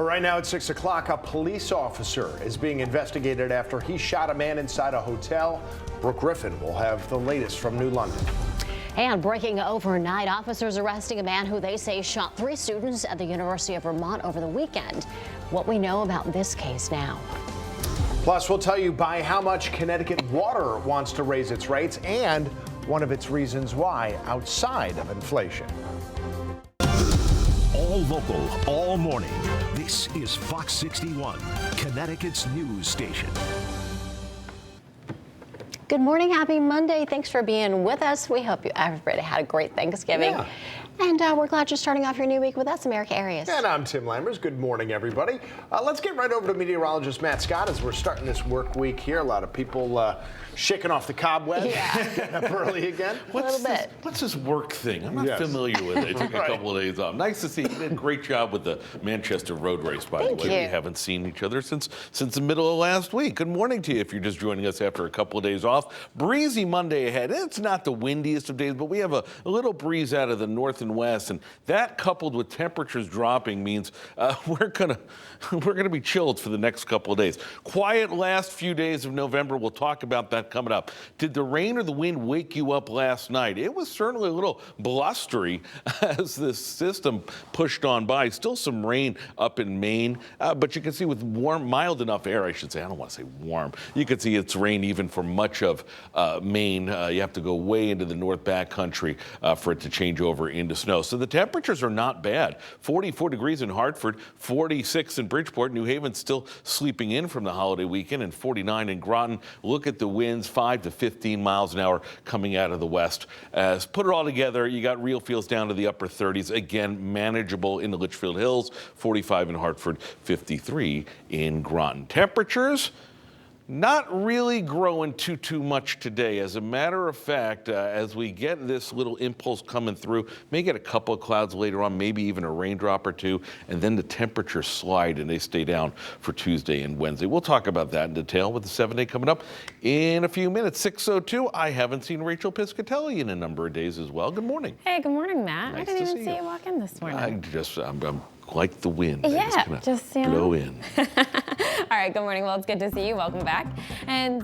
Well, right now at 6 o'clock, a police officer is being investigated after he shot a man inside a hotel. Brooke Griffin will have the latest from New London. And breaking overnight, officers arresting a man who they say shot 3 students at the University of Vermont over the weekend. What we know about this case now. Plus, we'll tell you by how much Connecticut Water wants to raise its rates and one of its reasons why outside of inflation. All local, all morning. This is Fox 61, Connecticut's news station. Good morning, happy Monday. Thanks for being with us. We hope everybody had a great Thanksgiving. Yeah. And we're glad you're starting off your new week with us, America Arias. And I'm Tim Lammers. Good morning, everybody. Let's get right over to meteorologist Matt Scott as we're starting this work week here. A lot of people shaking off the cobwebs. Yeah. Getting up early again. A little bit. What's this work thing? I'm not familiar with it. I took a couple of days off. Nice to see you. You did a great job with the Manchester road race, by the way. We haven't seen each other since the middle of last week. Good morning to you if you're just joining us after a couple of days off. Breezy Monday ahead. It's not the windiest of days, but we have a little breeze out of the north and west, and that coupled with temperatures dropping means we're gonna be chilled for the next couple of days. Quiet last few days of November. We'll talk about that coming up. Did the rain or the wind wake you up last night? It was certainly a little blustery as this system pushed on by. Still some rain up in Maine, but you can see with warm, mild enough air, I should say. I don't want to say warm. You can see it's rain even for much of Maine. You have to go way into the north backcountry for it to change over into snow. So the temperatures are not bad. 44 degrees in Hartford, 46 in Bridgeport. New Haven still sleeping in from the holiday weekend, and 49 in Groton. Look at the winds, 5 to 15 miles an hour coming out of the west. As put it all together, you got real feels down to the upper 30s. Again, manageable in the Litchfield Hills, 45 in Hartford, 53 in Groton. Temperatures not really growing too much today. As a matter of fact, as we get this little impulse coming through, may get a couple of clouds later on, maybe even a raindrop or two, and then the temperatures slide and they stay down for Tuesday and Wednesday. We'll talk about that in detail with the 7-day coming up in a few minutes. 6:02. I haven't seen Rachel Piscatelli in a number of days as well. Good morning. Hey, good morning, Matt. Nice I didn't to even see you walk in this morning. I'm like the wind. Yeah, just blow in. All right, good morning. Well, it's good to see you. Welcome back. And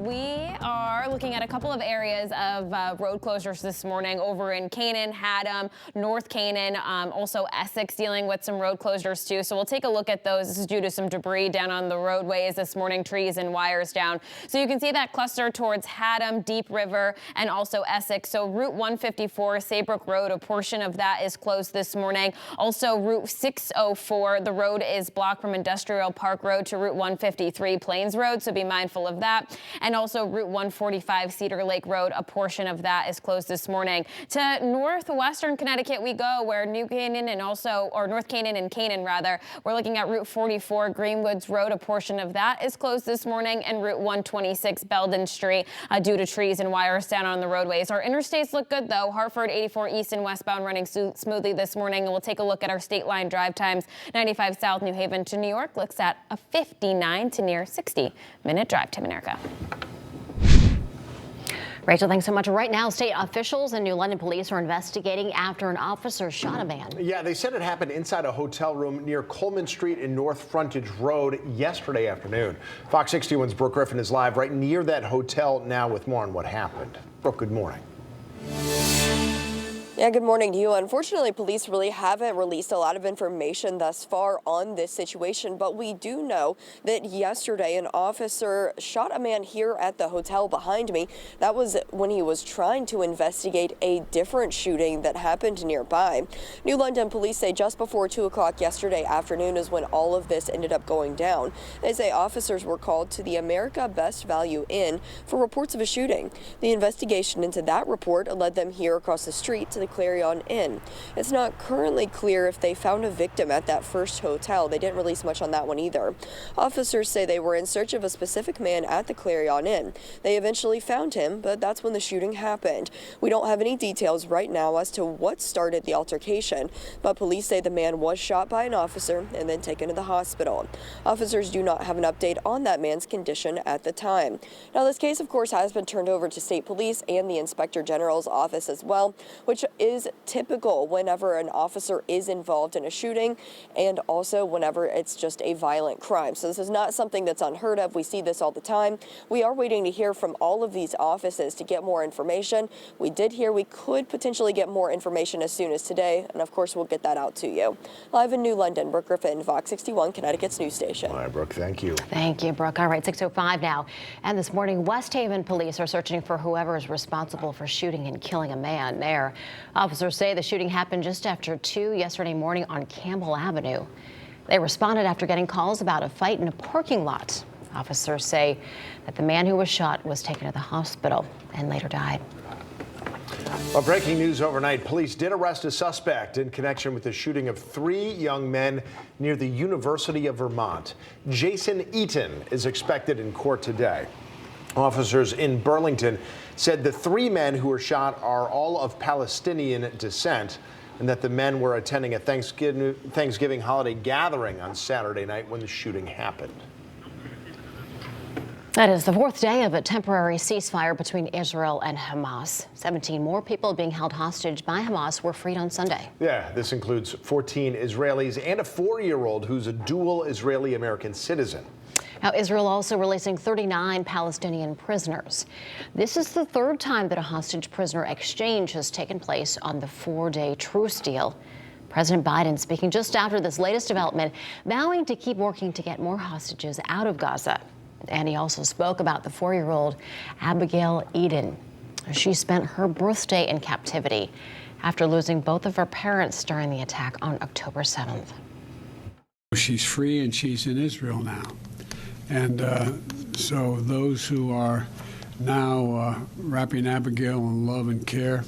we are looking at a couple of areas of road closures this morning over in Canaan, Haddam, North Canaan, also Essex dealing with some road closures too. So we'll take a look at those. This is due to some debris down on the roadways this morning, trees and wires down. So you can see that cluster towards Haddam, Deep River, and also Essex. So Route 154, Saybrook Road, a portion of that is closed this morning. Also Route 604, the road is blocked from Industrial Park Road to Route 153 Plains Road, so be mindful of that. And also Route 145 Cedar Lake Road, a portion of that is closed this morning. To northwestern Connecticut we go, where New Canaan and also, or North Canaan and Canaan rather, we're looking at Route 44 Greenwoods Road, a portion of that is closed this morning, and Route 126 Belden Street due to trees and wires down on the roadways. Our interstates look good though. Hartford 84 east and westbound running smoothly this morning, and we'll take a look at our state line drive times. 95 South New Haven to New York looks at a 59 to near 60-minute drive to America. Rachel, thanks so much. Right now, state officials and New London police are investigating after an officer shot a man. Yeah, they said it happened inside a hotel room near Coleman Street and North Frontage Road yesterday afternoon. Fox 61's Brooke Griffin is live right near that hotel now with more on what happened. Brooke, good morning. Yeah, good morning to you. Unfortunately, police really haven't released a lot of information thus far on this situation, but we do know that yesterday an officer shot a man here at the hotel behind me. That was when he was trying to investigate a different shooting that happened nearby. New London police say just before 2 o'clock yesterday afternoon is when all of this ended up going down. They say officers were called to the America Best Value Inn for reports of a shooting. The investigation into that report led them here across the street to the Clarion Inn. It's not currently clear if they found a victim at that first hotel. They didn't release much on that one either. Officers say they were in search of a specific man at the Clarion Inn. They eventually found him, but that's when the shooting happened. We don't have any details right now as to what started the altercation, but police say the man was shot by an officer and then taken to the hospital. Officers do not have an update on that man's condition at the time. Now, this case, of course, has been turned over to state police and the Inspector General's office as well, which is typical whenever an officer is involved in a shooting and also whenever it's just a violent crime. So this is not something that's unheard of. We see this all the time. We are waiting to hear from all of these offices to get more information. We did hear we could potentially get more information as soon as today, and of course we'll get that out to you. Live in New London, Brooke Griffin, Fox 61, Connecticut's news station. All right, Brooke, thank you. Thank you, Brooke. All right, 6:05 now. And this morning, West Haven police are searching for whoever is responsible for shooting and killing a man there. Officers say the shooting happened just after 2 yesterday morning on Campbell Avenue. They responded after getting calls about a fight in a parking lot. Officers say that the man who was shot was taken to the hospital and later died. Well, breaking news overnight, police did arrest a suspect in connection with the shooting of 3 young men near the University of Vermont. Jason Eaton is expected in court today. Officers in Burlington said the 3 men who were shot are all of Palestinian descent and that the men were attending a Thanksgiving holiday gathering on Saturday night when the shooting happened. That is the 4th day of a temporary ceasefire between Israel and Hamas. 17 more people being held hostage by Hamas were freed on Sunday. Yeah, this includes 14 Israelis and a 4-year-old who's a dual Israeli-American citizen. Now, Israel also releasing 39 Palestinian prisoners. This is the 3rd time that a hostage prisoner exchange has taken place on the 4-day truce deal. President Biden speaking just after this latest development, vowing to keep working to get more hostages out of Gaza. And he also spoke about the 4-year-old Abigail Eden. She spent her birthday in captivity after losing both of her parents during the attack on October 7th. She's free and she's in Israel now. And so those who are now wrapping Abigail in love and care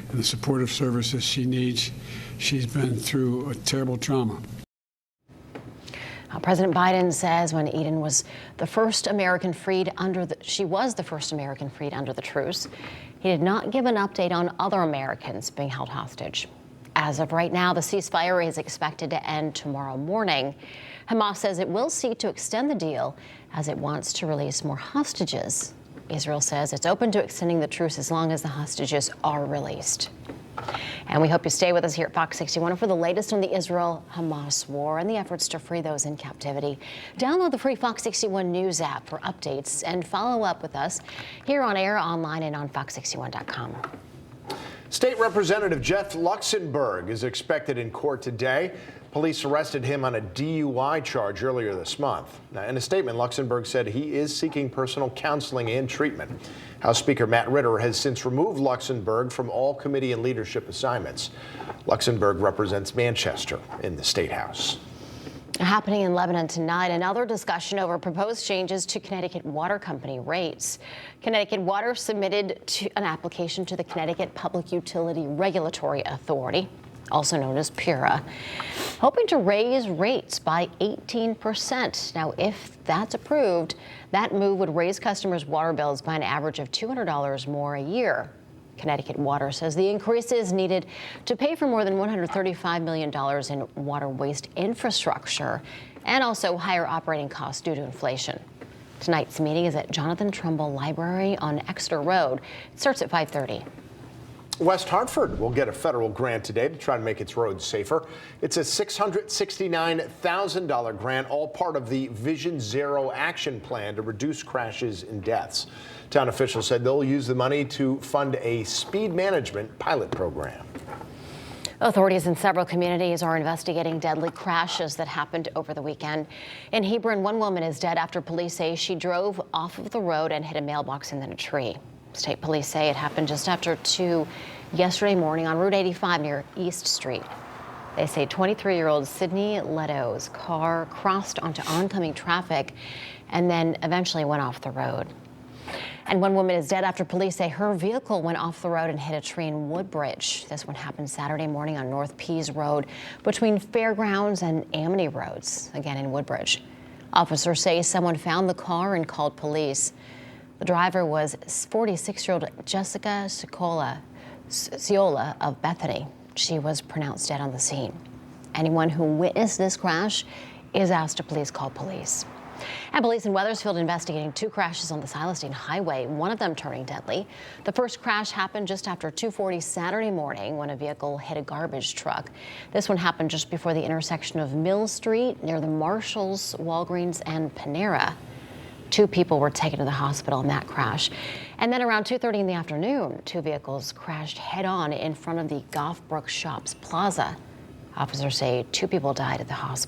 and the supportive services she needs, she's been through a terrible trauma. President Biden says when Eden was the first American freed under the truce, he did not give an update on other Americans being held hostage. As of right now, the ceasefire is expected to end tomorrow morning. Hamas says it will seek to extend the deal as it wants to release more hostages. Israel says it's open to extending the truce as long as the hostages are released. And we hope you stay with us here at Fox 61 for the latest on the Israel-Hamas war and the efforts to free those in captivity. Download the free Fox 61 News app for updates and follow up with us here on air, online, and on fox61.com. State Representative Jeff Luxenberg is expected in court today. Police arrested him on a DUI charge earlier this month. Now, in a statement, Luxenberg said he is seeking personal counseling and treatment. House Speaker Matt Ritter has since removed Luxenberg from all committee and leadership assignments. Luxenberg represents Manchester in the State House. Happening in Lebanon tonight, another discussion over proposed changes to Connecticut Water Company rates. Connecticut Water submitted an application to the Connecticut Public Utility Regulatory Authority, also known as PURA, hoping to raise rates by 18%. Now, if that's approved, that move would raise customers' water bills by an average of $200 more a year. Connecticut Water says the increase is needed to pay for more than $135 million in water waste infrastructure and also higher operating costs due to inflation. Tonight's meeting is at Jonathan Trumbull Library on Exeter Road. It starts at 5:30. West Hartford will get a federal grant today to try to make its roads safer. It's a $669,000 grant, all part of the Vision Zero action plan to reduce crashes and deaths. Town officials said they'll use the money to fund a speed management pilot program. Authorities in several communities are investigating deadly crashes that happened over the weekend. In Hebron, one woman is dead after police say she drove off of the road and hit a mailbox and then a tree. State police say it happened just after 2 yesterday morning on Route 85 near East Street. They say 23-year-old Sydney Leto's car crossed onto oncoming traffic and then eventually went off the road. And one woman is dead after police say her vehicle went off the road and hit a tree in Woodbridge. This one happened Saturday morning on North Pease Road between Fairgrounds and Amity Roads, again in Woodbridge. Officers say someone found the car and called police. The driver was 46-year-old Jessica Ciola of Bethany. She was pronounced dead on the scene. Anyone who witnessed this crash is asked to please call police. And police in Wethersfield investigating 2 crashes on the Silestine Highway, one of them turning deadly. The first crash happened just after 2:40 Saturday morning when a vehicle hit a garbage truck. This one happened just before the intersection of Mill Street near the Marshalls, Walgreens, and Panera. 2 people were taken to the hospital in that crash. And then around 2:30 in the afternoon, 2 vehicles crashed head-on in front of the Goffbrook Shops Plaza. Officers say 2 people died at the hospital.